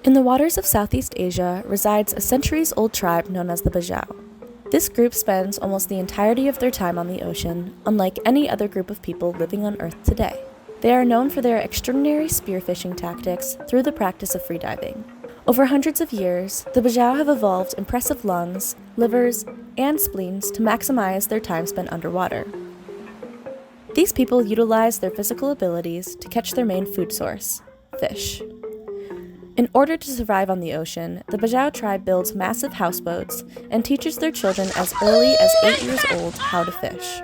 In the waters of Southeast Asia resides a centuries-old tribe known as the Bajau. This group spends almost the entirety of their time on the ocean, unlike any other group of people living on Earth today. They are known for their extraordinary spearfishing tactics through the practice of freediving. Over hundreds of years, the Bajau have evolved impressive lungs, livers, and spleens to maximize their time spent underwater. These people utilize their physical abilities to catch their main food source, fish. In order to survive on the ocean, the Bajau tribe builds massive houseboats and teaches their children as early as 8 years old how to fish.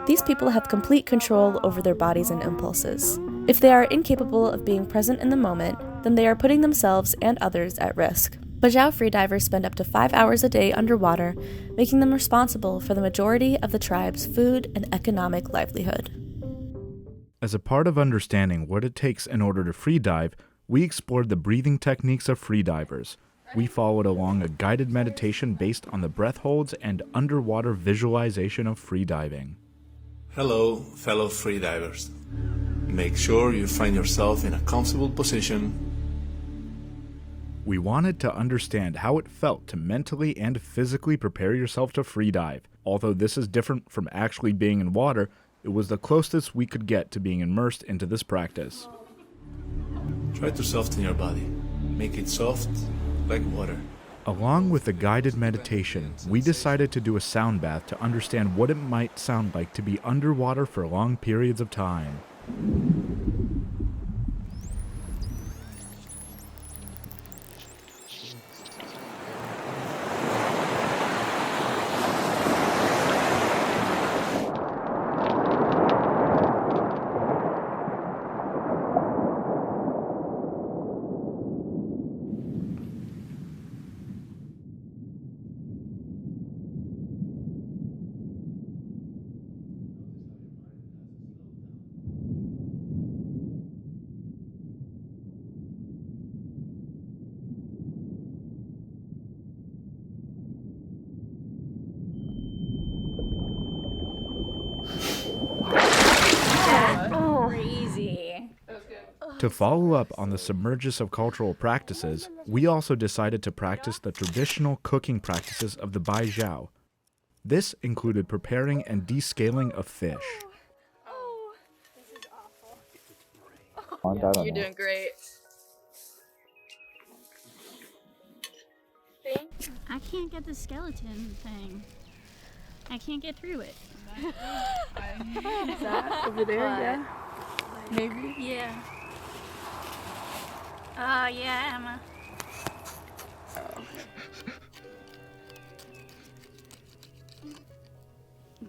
These people have complete control over their bodies and impulses. If they are incapable of being present in the moment, then they are putting themselves and others at risk. Bajau freedivers spend up to 5 hours a day underwater, making them responsible for the majority of the tribe's food and economic livelihood. As a part of understanding what it takes in order to freedive, we explored the breathing techniques of freedivers. We followed along a guided meditation based on the breath holds and underwater visualization of freediving. Hello, fellow freedivers. Make sure you find yourself in a comfortable position. We wanted to understand how it felt to mentally and physically prepare yourself to freedive. Although this is different from actually being in water, it was the closest we could get to being immersed into this practice. Try to soften your body. Make it soft like water. Along with the guided meditation, we decided to do a sound bath to understand what it might sound like to be underwater for long periods of time. Crazy. To follow up on the submergence of cultural practices, we also decided to practice the traditional cooking practices of the Bajau. This included preparing and descaling of fish. Oh, this is awful. You're doing great. I can't get the skeleton thing. I can't get through it. Is that over there? Yeah. Maybe. Yeah. Yeah, Emma.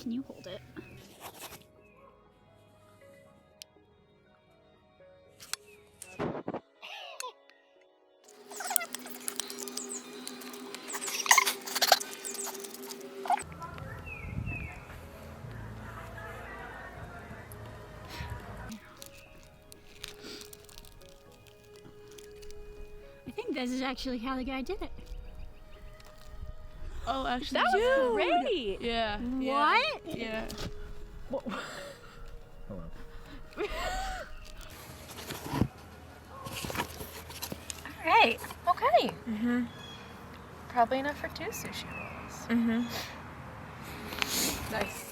Can you hold it? I think this is actually how the guy did it. Oh, actually, That was great. Yeah. What? Yeah. Alright, okay. Probably enough for 2 sushi rolls. Nice.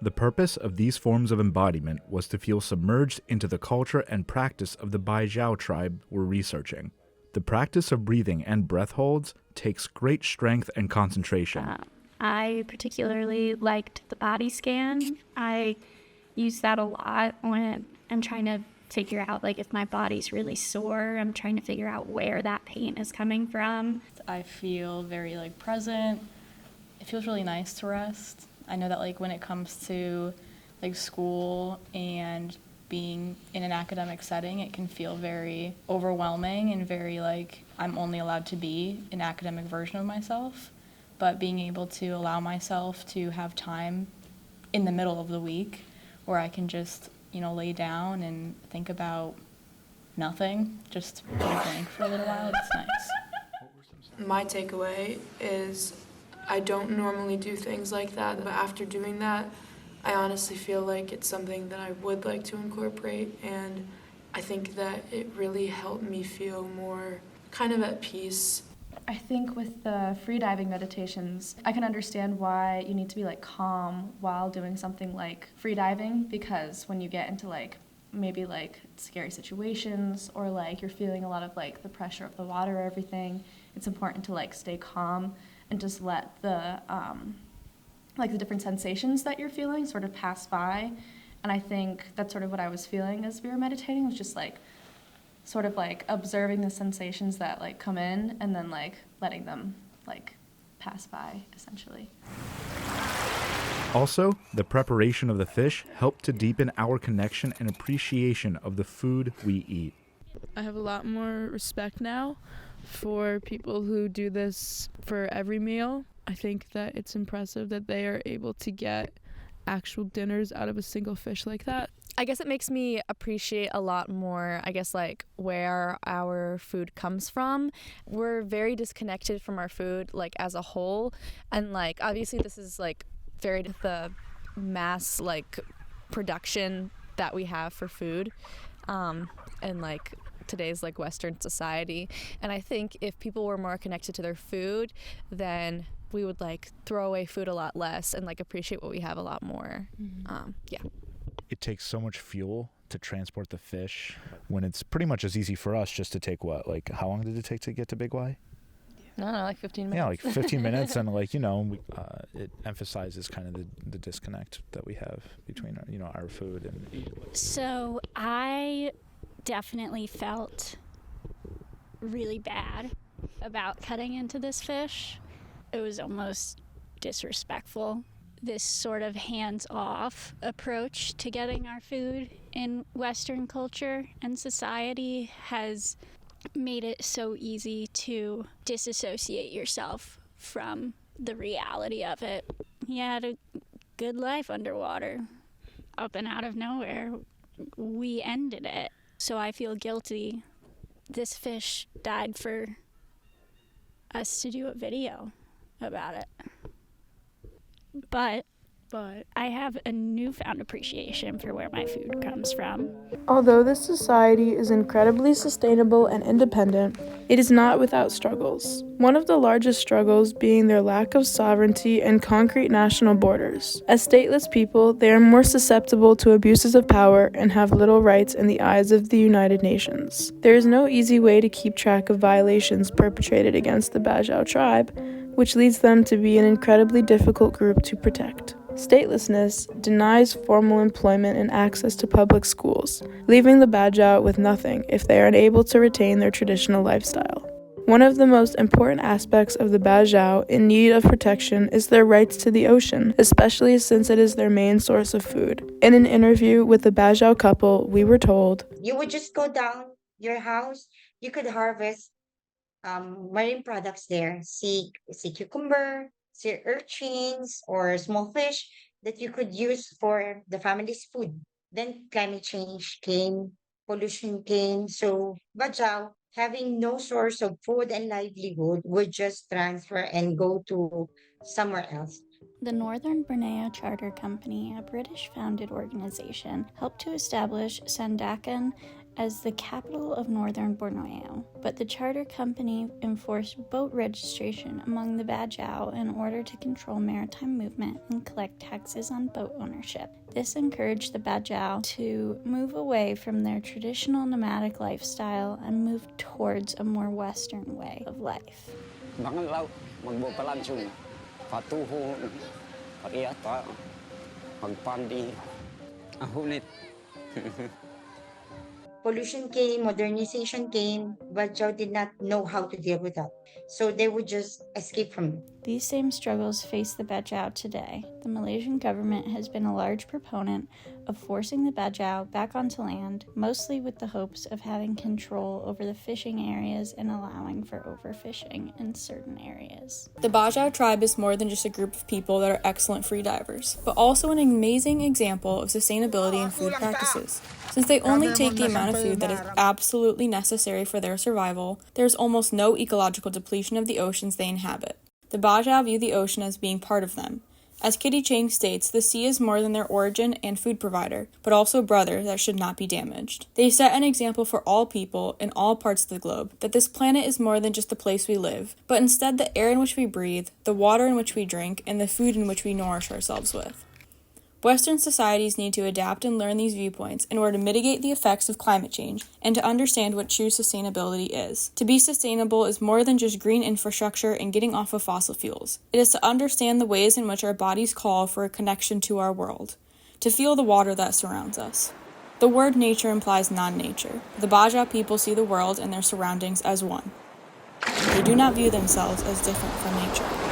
The purpose of these forms of embodiment was to feel submerged into the culture and practice of the Bajau tribe we're researching. The practice of breathing and breath holds takes great strength and concentration. I particularly liked the body scan. I use that a lot when I'm trying to figure out, like, if my body's really sore. I'm trying to figure out where that pain is coming from. I feel very, present. It feels really nice to rest. I know that, when it comes to, school and being in an academic setting, it can feel very overwhelming and very, I'm only allowed to be an academic version of myself. But being able to allow myself to have time in the middle of the week where I can just, lay down and think about nothing, just be blank for a little while, it's nice. My takeaway is I don't normally do things like that, but after doing that, I honestly feel like it's something that I would like to incorporate, and I think that it really helped me feel more kind of at peace. I think with the freediving meditations, I can understand why you need to be like calm while doing something like freediving, because when you get into like maybe like scary situations or like you're feeling a lot of like the pressure of the water or everything, it's important to like stay calm and just let the like the different sensations that you're feeling sort of pass by. And I think that's sort of what I was feeling as we were meditating, was just like sort of like observing the sensations that like come in and then like letting them like pass by, essentially. Also, the preparation of the fish helped to deepen our connection and appreciation of the food we eat. I have a lot more respect now for people who do this for every meal. I think that it's impressive that they are able to get actual dinners out of a single fish like that. I guess it makes me appreciate a lot more, I guess, like where our food comes from. We're very disconnected from our food, like as a whole. And like, obviously this is like very the mass like production that we have for food. And like today's like Western society. And I think if people were more connected to their food, then we would like throw away food a lot less and like appreciate what we have a lot more. Yeah. It takes so much fuel to transport the fish when it's pretty much as easy for us just to take what, like how long did it take to get to Big Y? No, like 15 minutes. Yeah, like 15 minutes, and like, you know, it emphasizes kind of the disconnect that we have between our, you know, our food and. So I definitely felt really bad about cutting into this fish. It was almost disrespectful. This sort of hands-off approach to getting our food in Western culture and society has made it so easy to disassociate yourself from the reality of it. He had a good life underwater. Up and out of nowhere, we ended it. So I feel guilty. This fish died for us to do a video about it. But I have a newfound appreciation for where my food comes from. Although this society is incredibly sustainable and independent, it is not without struggles. One of the largest struggles being their lack of sovereignty and concrete national borders. As stateless people, they are more susceptible to abuses of power and have little rights in the eyes of the United Nations. There is no easy way to keep track of violations perpetrated against the Bajau tribe, which leads them to be an incredibly difficult group to protect. Statelessness denies formal employment and access to public schools, leaving the Bajau with nothing if they are unable to retain their traditional lifestyle. One of the most important aspects of the Bajau in need of protection is their rights to the ocean, especially since it is their main source of food. In an interview with the Bajau couple, we were told, You would just go down your house, you could harvest marine products there, sea cucumber, sea urchins, or small fish that you could use for the family's food. Then climate change came, pollution came, so Bajau, having no source of food and livelihood, would just transfer and go to somewhere else. The Northern Borneo Charter Company, a British-founded organization, helped to establish Sandakan as the capital of Northern Borneo, but the charter company enforced boat registration among the Bajau in order to control maritime movement and collect taxes on boat ownership. This encouraged the Bajau to move away from their traditional nomadic lifestyle and move towards a more Western way of life. Pollution came, modernization came, but Joe did not know how to deal with that. So they would just escape from it. These same struggles face the Bajau today. The Malaysian government has been a large proponent of forcing the Bajau back onto land, mostly with the hopes of having control over the fishing areas and allowing for overfishing in certain areas. The Bajau tribe is more than just a group of people that are excellent freedivers, but also an amazing example of sustainability and food practices. Since they only take the amount of food that is absolutely necessary for their survival, there is almost no ecological depletion of the oceans they inhabit. The Bajau view the ocean as being part of them, As Kitty Chang states, the sea is more than their origin and food provider, but also a brother that should not be damaged. They set an example for all people in all parts of the globe that this planet is more than just the place we live, but instead the air in which we breathe, the water in which we drink, and the food in which we nourish ourselves with. Western societies need to adapt and learn these viewpoints in order to mitigate the effects of climate change and to understand what true sustainability is. To be sustainable is more than just green infrastructure and getting off of fossil fuels. It is to understand the ways in which our bodies call for a connection to our world, to feel the water that surrounds us. The word nature implies non-nature. The Bajau people see the world and their surroundings as one. They do not view themselves as different from nature.